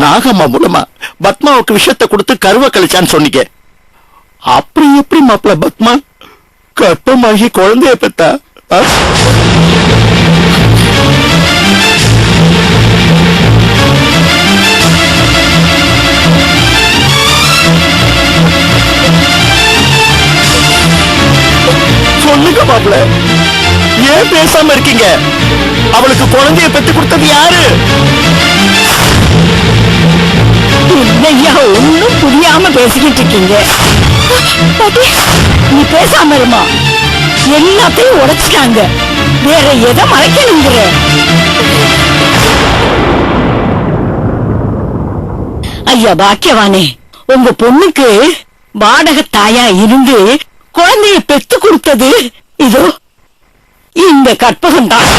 நாகம்மா மூலமா பத்மாவுக்கு விஷயத்தை கொடுத்து கருவை கழிச்சான்னு சொன்னீங்க. அப்படி எப்படி மாப்பிள்ள பத்மா கர்ப்பமாகி குழந்தைய பெத்தா? சொல்லுங்க மாப்பிள்ள, ஏன் பேசாம இருக்கீங்க? அவளுக்கு குழந்தைய பெற்று கொடுத்தது யாரு? இல்லையா, ஒன்னும் புரியாம பேசிக்கிட்டு இருக்கீங்க. நீ பேசாம இருமா, எல்லாத்தையும் உடைச்சிட்டாங்க. வேற எதை மறைக்கணுங்கிற? ஐயா பாக்கியவானே, உங்க பொண்ணுக்கு வாடகை தாயா இருந்து குழந்தைய பெத்து கொடுத்தது இதோ இந்த கற்பகம் தான்.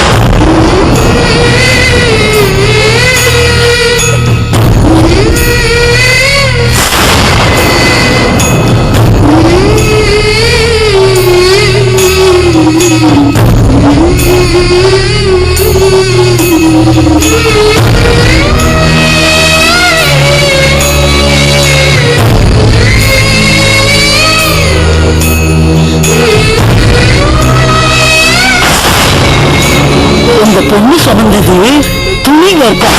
உங்க பொண்ணு சுமந்தது துணி கர்ப்பம்.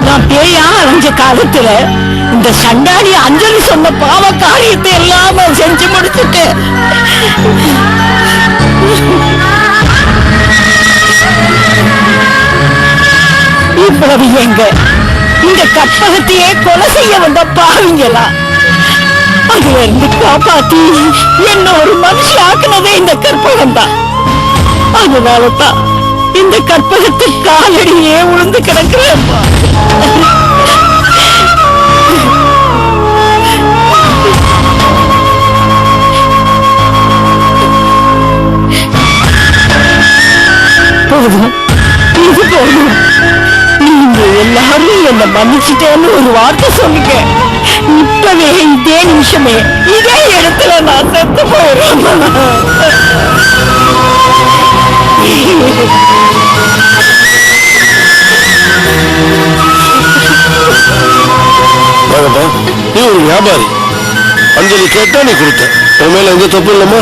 நான் பேயா அலைஞ்ச காலத்துல இந்த சண்டாடி அஞ்சலி சொன்ன பாவ காரியத்தை எல்லாம் செஞ்சு முடிச்சுட்டு இவ்வளவு எங்க இந்த கற்பகத்தையே கொலை செய்ய வந்த பாவிங்களா? அதுல இருந்து காப்பாத்தி என்ன ஒரு மனுஷி ஆக்குனதே இந்த கற்பகம் தான். அதனாலதான் இந்த கற்பகத்து காலடியே உளுந்து கிடக்கிறேன். போதும், இது போதும். நீங்க எல்லாரும் என்ன மன்னிச்சுட்டேன்னு ஒரு வார்த்தை சொன்னீங்க. இப்பவே இதே நிமிஷமே இதே இடத்துல நான் செத்து போறேன். நீ ஒரு வியாபாரி, அஞ்சலி கேட்டா நீ கொடுத்த. உன் மேல எந்த தப்பு இல்லம்மா?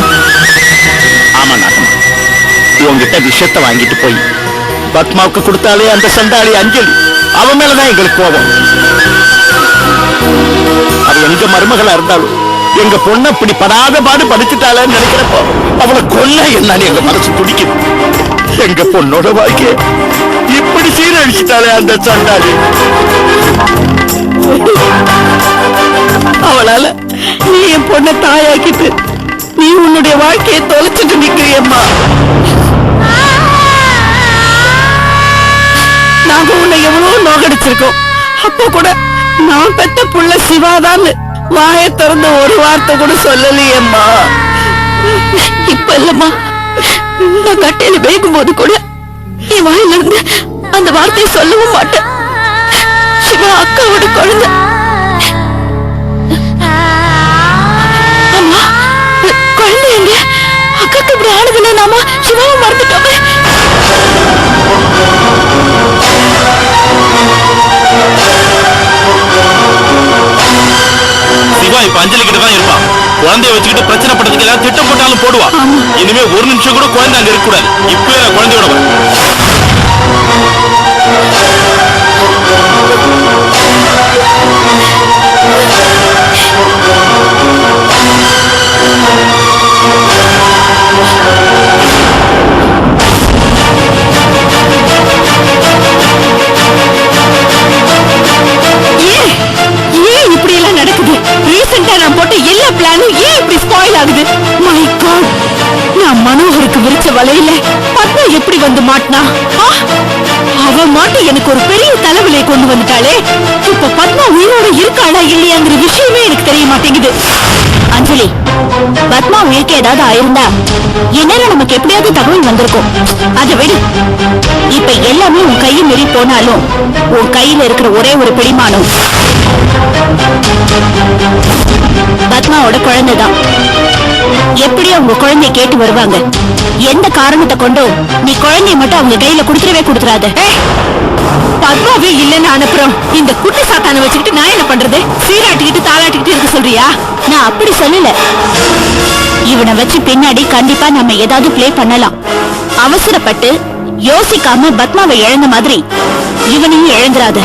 ஆமா நாகம்மா, உங்ககிட்ட விஷயத்தை வாங்கிட்டு போய் பத்மாவுக்கு கொடுத்தாலே அந்த சண்டாளி அஞ்சலி, அவன் மேலதான் எங்களுக்கு கோபம். அது எங்க மருமகளா இருந்தாலும் எங்க பொண்ணை இப்படி படாத பாடு படிச்சுட்டாளன்னு நினைக்கிறப்போ அவளை கொல்ல என்னன்னு எங்க மனசு துடிக்குது. எங்க பொண்ணோட வாழ்க்கைய இப்படி சீரழிச்சுட்டாளே அந்த சண்டாளி. அவளால நீ என் பொண்ணை தாயாக்கிட்டு நீ உன்னுடைய வாழ்க்கையை தொலைச்சிட்டு நிக்கிறியம்மா. நாங்க உன்னை எவ்வளவு நோகடிச்சிருக்கோம். அப்போ கூட நான் பெத்த புள்ள சிவாதான்னு வாய திறந்து ஒரு வார்த்தை கூட சொல்லலையம்மா. இப்ப இல்லம்மா, நான் கட்டையில வேகும் போது கூட என் வாயில இருந்து அந்த வார்த்தையை சொல்லவும் மாட்டேன். சிவா அக்காவோட குழந்தை. அம்மா, குழந்தை எங்க? அக்காக்கு இப்படி ஆனதுல நாம சிவாவும் மறந்துட்டோமே. சிவா இப்ப அஞ்சலி கிட்ட தான் இருப்பான். குழந்தைய வச்சுக்கிட்டு பிரச்சனை பண்றதுக்கு எல்லாம் திட்டம் போட்டாலும் போடுவா. இனிமே ஒரு நிமிஷம் கூட குழந்தை அங்க இருக்க கூடாது. இப்பவே நான் குழந்தையோட வரேன். வலையில பத்மா எப்படி வந்து மாட்டினா? அவ மாட்டி எனக்கு ஒரு பெரிய தலைவலியை கொண்டு வந்துட்டாளே. இப்ப பத்மா உயிரோட இருக்காளா இல்லையாங்கிற விஷயமே எனக்கு தெரிய மாட்டேங்குது. அஞ்சலி, பத்மா உயிருக்கு ஏதாவது ஆயிருந்தா என்னால நமக்கு எப்படியாவது தகவல் வந்திருக்கும். அதை விடு. இப்ப எல்லாமே உன் கையை மீறி போனாலும் உன் கையில இருக்கிற ஒரே ஒரு பிடிமானம் பத்மாவோட குழந்தைதான். எப்படி அவங்க குழந்தைய கேட்டு வருவாங்க? எந்த காரணத்தை கொண்டும் நீ குழந்தைய மட்டும் அவங்க கையில குடுத்துடவே குடுத்துறாத. பத்மாவே இல்லன்னு அனுப்புறோம். இந்த குட்டி சாத்தான வச்சுக்கிட்டு நான் என்ன பண்றது? சீராட்டிக்கிட்டு தாளாட்டிக்கிட்டு இருக்க சொல்றியா? நான் அப்படி சொல்லல. இவனை வச்சு பின்னாடி கண்டிப்பா நம்ம ஏதாவது பிளே பண்ணலாம். அவசரப்பட்டு யோசிக்காம பத்மாவை இழந்த மாதிரி இவனையும் இழந்துராத.